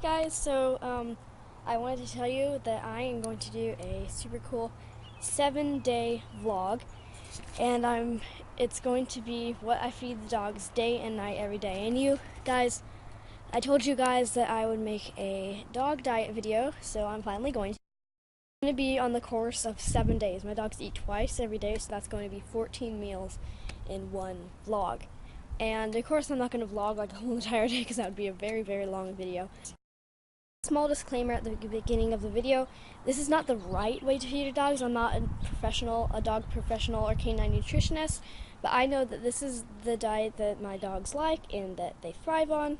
Hey guys, I wanted to tell you that I am going to do a super cool 7-day vlog, and it's going to be what I feed the dogs day and night every day. And you guys, I told you guys that I would make a dog diet video, so I'm finally going to. It's going to be on the course of 7 days. My dogs eat twice every day, so that's going to be 14 meals in one vlog. And of course I'm not going to vlog like the whole entire day because that would be a very, very long video. Small disclaimer at the beginning of the video, this is not the right way to feed your dogs. I'm not a dog professional or canine nutritionist, but I know that this is the diet that my dogs like and that they thrive on.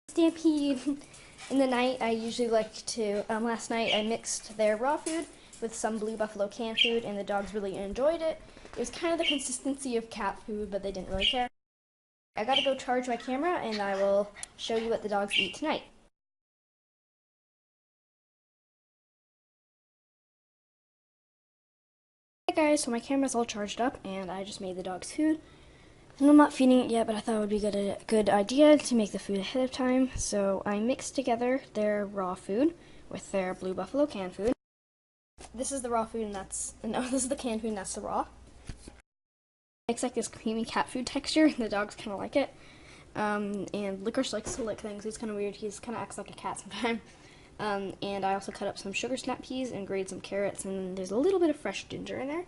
Stampede. In the night, I usually like to, last night I mixed their raw food with some Blue Buffalo canned food, and the dogs really enjoyed it. It was kind of the consistency of cat food, but they didn't really care. I gotta go charge my camera, and I will show you what the dogs eat tonight. Hey guys, so my camera's all charged up, and I just made the dogs food. And I'm not feeding it yet, but I thought it would be a good idea to make the food ahead of time. So I mixed together their raw food with their Blue Buffalo canned food. This is the raw food, and this is the canned food, and that's the raw. It's like this creamy cat food texture, and the dogs kind of like it. And Licorice likes to lick things. He's kind of weird. He's kind of acts like a cat sometimes. And I also cut up some sugar snap peas and grated some carrots, and there's a little bit of fresh ginger in there.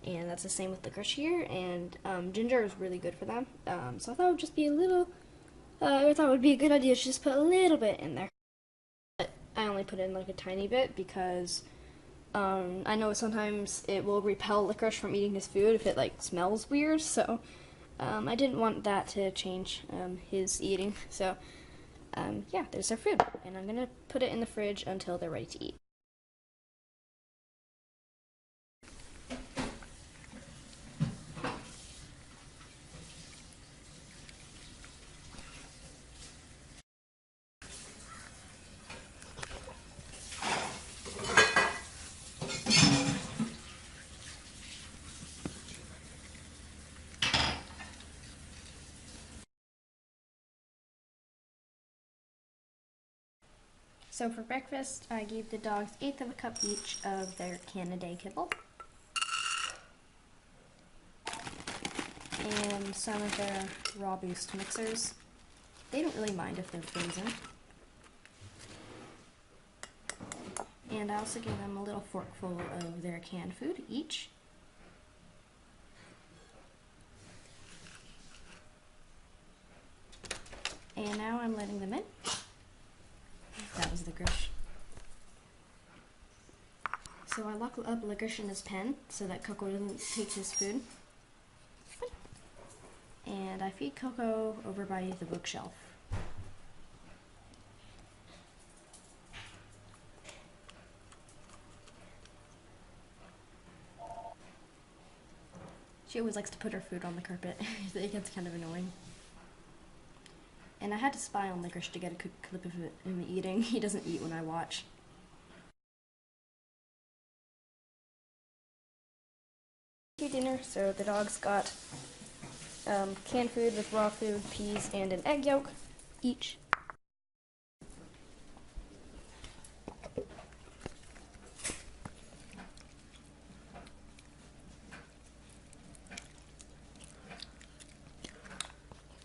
And that's the same with licorice here, and ginger is really good for them. So I thought it would just be I thought it would be a good idea to just put a little bit in there. But I only put in like a tiny bit because I know sometimes it will repel licorice from eating his food if it like smells weird. So I didn't want that to change his eating. So yeah, there's their food, and I'm gonna put it in the fridge until they're ready to eat. So for breakfast, I gave the dogs 1/8 of a cup each of their Canada kibble and some of their raw boost mixers. They don't really mind if they're frozen. And I also gave them a little forkful of their canned food each. And now I'm letting them in. That was Licorice. So I lock up Licorice in his pen so that Coco doesn't take his food. And I feed Coco over by the bookshelf. She always likes to put her food on the carpet. It gets kind of annoying. And I had to spy on Licorice to get a clip of him eating. He doesn't eat when I watch. Dinner, so the dogs got canned food with raw food, peas, and an egg yolk each.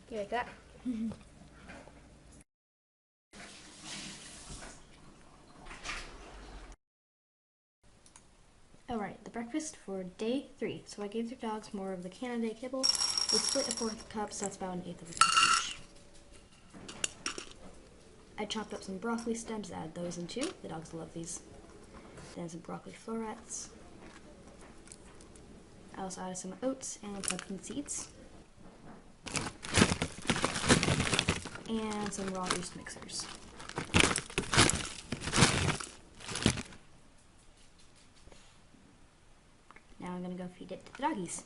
You like that? Alright, the breakfast for day 3. So I gave the dogs more of the Canada kibble. We split a 4th cup, so that's about 1/8 of a cup each. I chopped up some broccoli stems, add those in too. The dogs love these. Then some broccoli florets. I also added some oats and pumpkin seeds. And some raw boost mixers. Now I'm gonna go feed it to the doggies.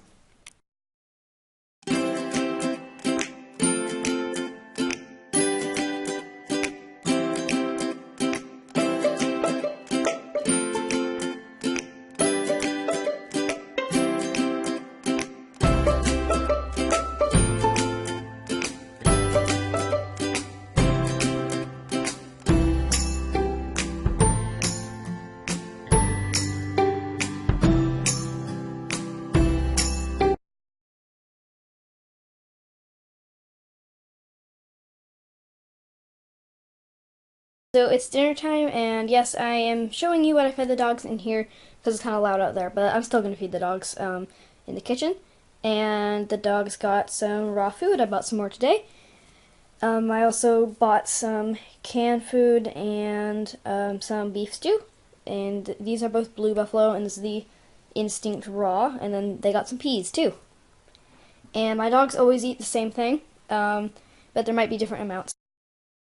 So it's dinner time, and yes, I am showing you what I fed the dogs in here because it's kind of loud out there, but I'm still going to feed the dogs in the kitchen. And the dogs got some raw food. I bought some more today. I also bought some canned food and some beef stew. And these are both Blue Buffalo, and this is the Instinct Raw. And then they got some peas too. And my dogs always eat the same thing, but there might be different amounts.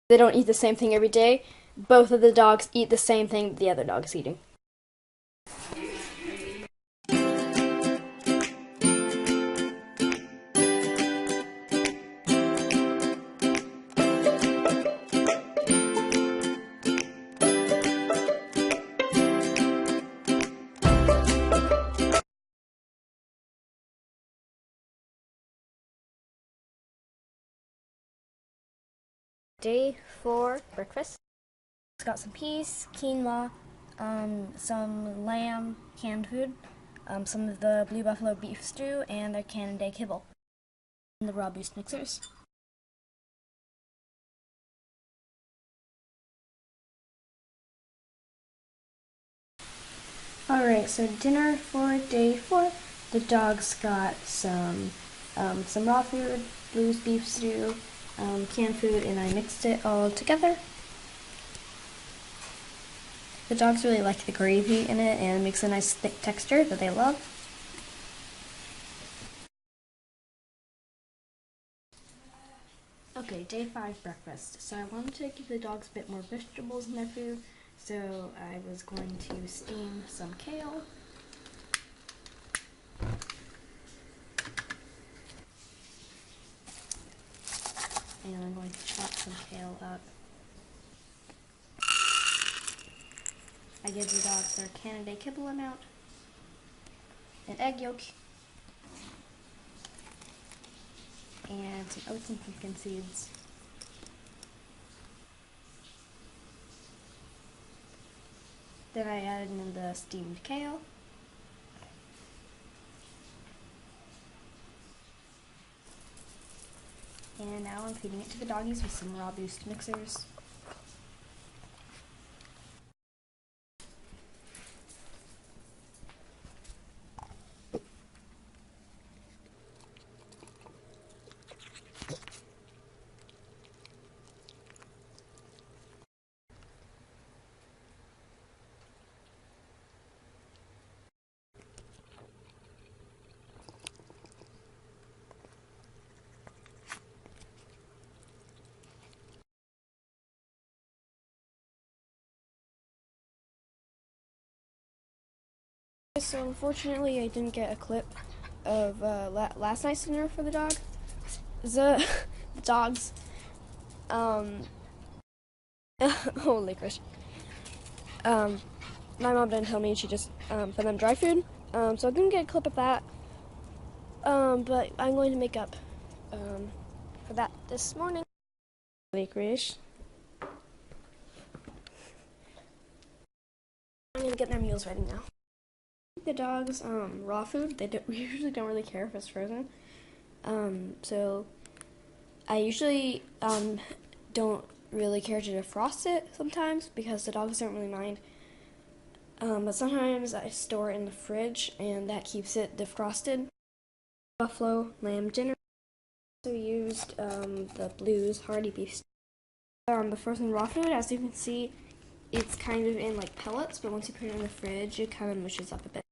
They don't eat the same thing every day. Both of the dogs eat the same thing the other dog is eating. Day 4 breakfast. It's got some peas, quinoa, some lamb canned food, some of the Blue Buffalo beef stew, and their Canada kibble. And the raw boost mixers. Alright, so dinner for day 4. The dogs got some raw food, Blue's beef stew, canned food, and I mixed it all together. The dogs really like the gravy in it, and it makes a nice thick texture that they love. Okay, day 5 breakfast. So I wanted to give the dogs a bit more vegetables in their food, so I was going to steam some kale. And I'm going to chop some kale up. I give the dogs their Canada kibble amount, an egg yolk, and some oats and pumpkin seeds. Then I added in the steamed kale. And now I'm feeding it to the doggies with some raw boost mixers. So unfortunately I didn't get a clip of last night's dinner for the dog. The dogs, holy Chris. My mom didn't tell me, she just fed them dry food. So I didn't get a clip of that. But I'm going to make up for that this morning. Licorice. I'm gonna get their meals ready now. The dogs raw food. We usually don't really care if it's frozen. So I usually don't really care to defrost it sometimes because the dogs don't really mind. But sometimes I store it in the fridge and that keeps it defrosted. Buffalo lamb dinner. Also used the Blue's hearty beef. The frozen raw food, as you can see, it's kind of in like pellets, but once you put it in the fridge, it kind of mushes up a bit.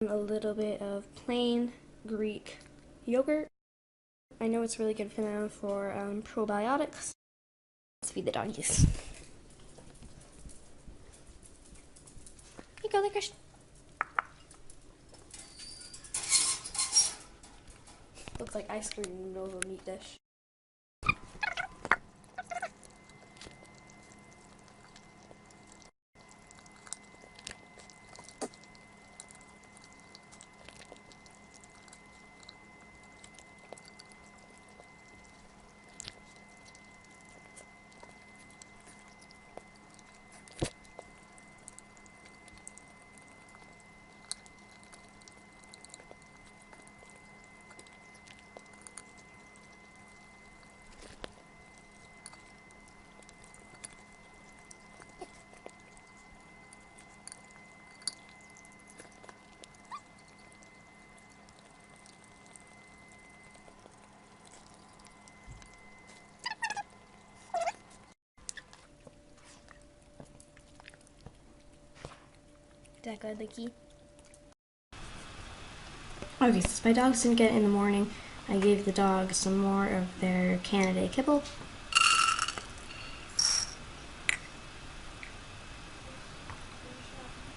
A little bit of plain Greek yogurt. I know it's really good for them for probiotics. Let's feed the doggies. Here you go, Licorice. Looks like ice cream in the middle of a meat dish. that good, Licky? Okay, since my dogs didn't get it in the morning, I gave the dogs some more of their Canada kibble.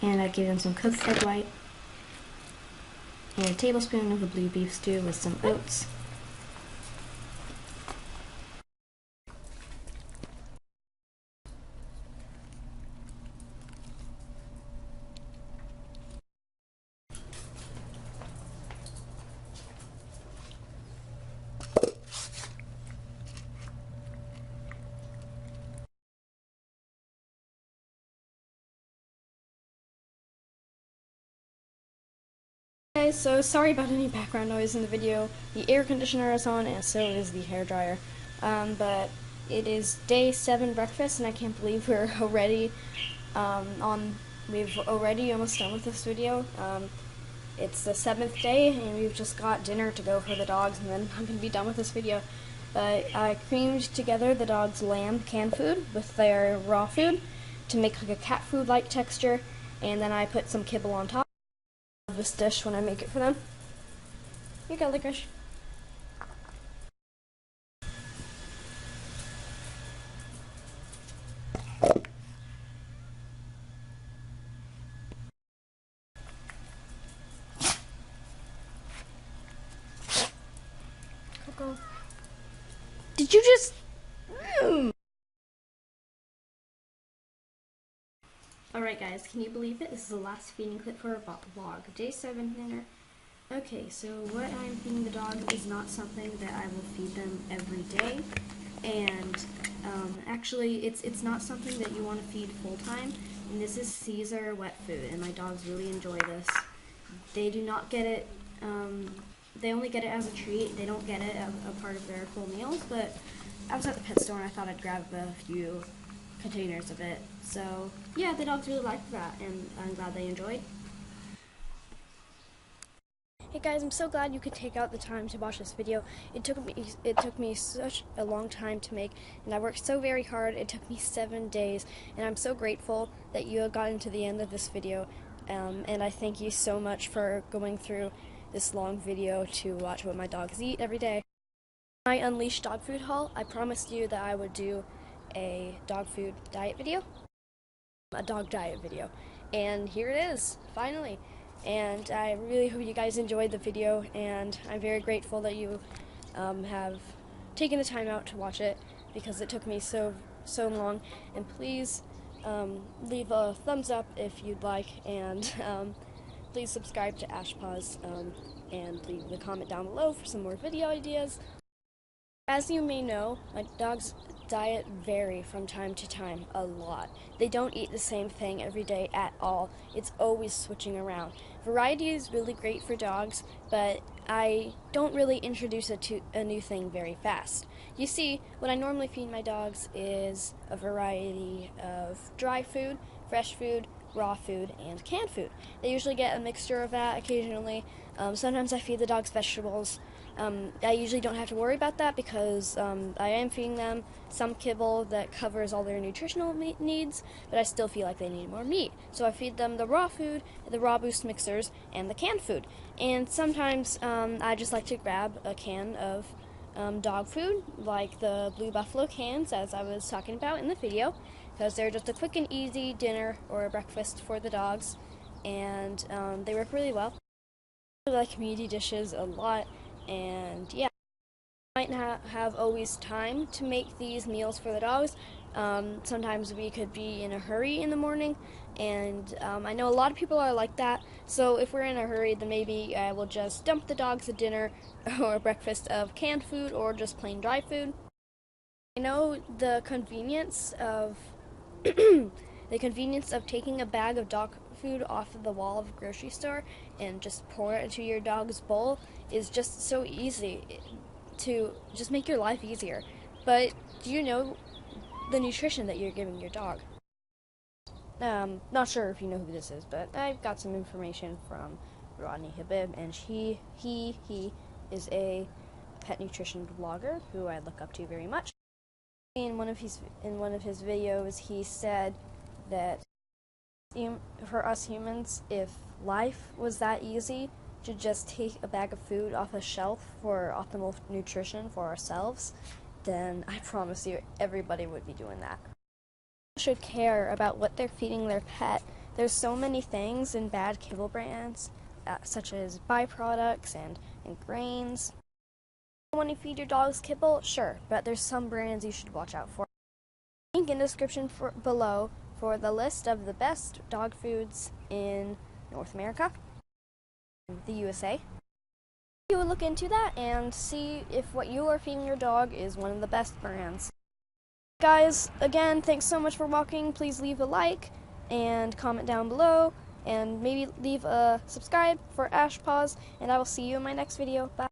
And I gave them some cooked egg white and a tablespoon of the blue beef stew with some oats. Guys, so sorry about any background noise in the video. The air conditioner is on and so is the hairdryer. But it is day 7 breakfast and I can't believe we're already we've already almost done with this video. It's the 7th day and we've just got dinner to go for the dogs and then I'm going to be done with this video. But I creamed together the dogs' lamb canned food with their raw food to make like a cat food-like texture, and then I put some kibble on top of this dish when I make it for them. Here you go, Licorice. Coco. Did you just... Alright guys, can you believe it? This is the last feeding clip for our vlog. Day 7 dinner. Okay, so what I'm feeding the dog is not something that I will feed them every day. And actually, it's not something that you want to feed full time. And this is Caesar wet food, and my dogs really enjoy this. They do not get it, they only get it as a treat. They don't get it as a part of their full meals, but I was at the pet store and I thought I'd grab a few containers of it. So yeah, the dogs really liked that, and I'm glad they enjoyed. Hey guys, I'm so glad you could take out the time to watch this video. It took me such a long time to make, and I worked so very hard. It took me 7 days, and I'm so grateful that you have gotten to the end of this video. And I thank you so much for going through this long video to watch what my dogs eat every day. My Unleashed dog food haul, I promised you that I would do a dog food diet video, a dog diet video, and here it is, finally. And I really hope you guys enjoyed the video, and I'm very grateful that you have taken the time out to watch it, because it took me so long. And please leave a thumbs up if you'd like, and please subscribe to Ashpaws, and leave a comment down below for some more video ideas. As you may know, my dogs' diet vary from time to time a lot. They don't eat the same thing every day at all. It's always switching around. Variety is really great for dogs, but I don't really introduce a new thing very fast. You see, what I normally feed my dogs is a variety of dry food, fresh food, raw food, and canned food. They usually get a mixture of that occasionally. Sometimes I feed the dogs vegetables. I usually don't have to worry about that because I am feeding them some kibble that covers all their nutritional needs, but I still feel like they need more meat. So I feed them the raw food, the raw boost mixers, and the canned food. And sometimes I just like to grab a can of dog food, like the Blue Buffalo cans, as I was talking about in the video, because they're just a quick and easy dinner or a breakfast for the dogs, and they work really well. I like community dishes a lot. And yeah, I might not have always time to make these meals for the dogs. Sometimes we could be in a hurry in the morning, and I know a lot of people are like that. So if we're in a hurry, then maybe I will just dump the dogs a dinner or a breakfast of canned food or just plain dry food. I know the convenience of taking a bag of dog food off of the wall of a grocery store and just pour it into your dog's bowl is just so easy to just make your life easier. But do you know the nutrition that you're giving your dog? Not sure if you know who this is, but I've got some information from Rodney Habib, and he is a pet nutrition blogger who I look up to very much. In one of his videos, he said that For us humans, if life was that easy to just take a bag of food off a shelf for optimal nutrition for ourselves, then I promise you everybody would be doing that. Should care about what they're feeding their pet. There's so many things in bad kibble brands, such as byproducts and grains. When you feed your dogs kibble, sure, but there's some brands you should watch out for. Link in description below for the list of the best dog foods in North America, the USA. You would look into that and see if what you are feeding your dog is one of the best brands. Guys, again, thanks so much for watching. Please leave a like and comment down below, and maybe leave a subscribe for Ash Paws, and I will see you in my next video. Bye.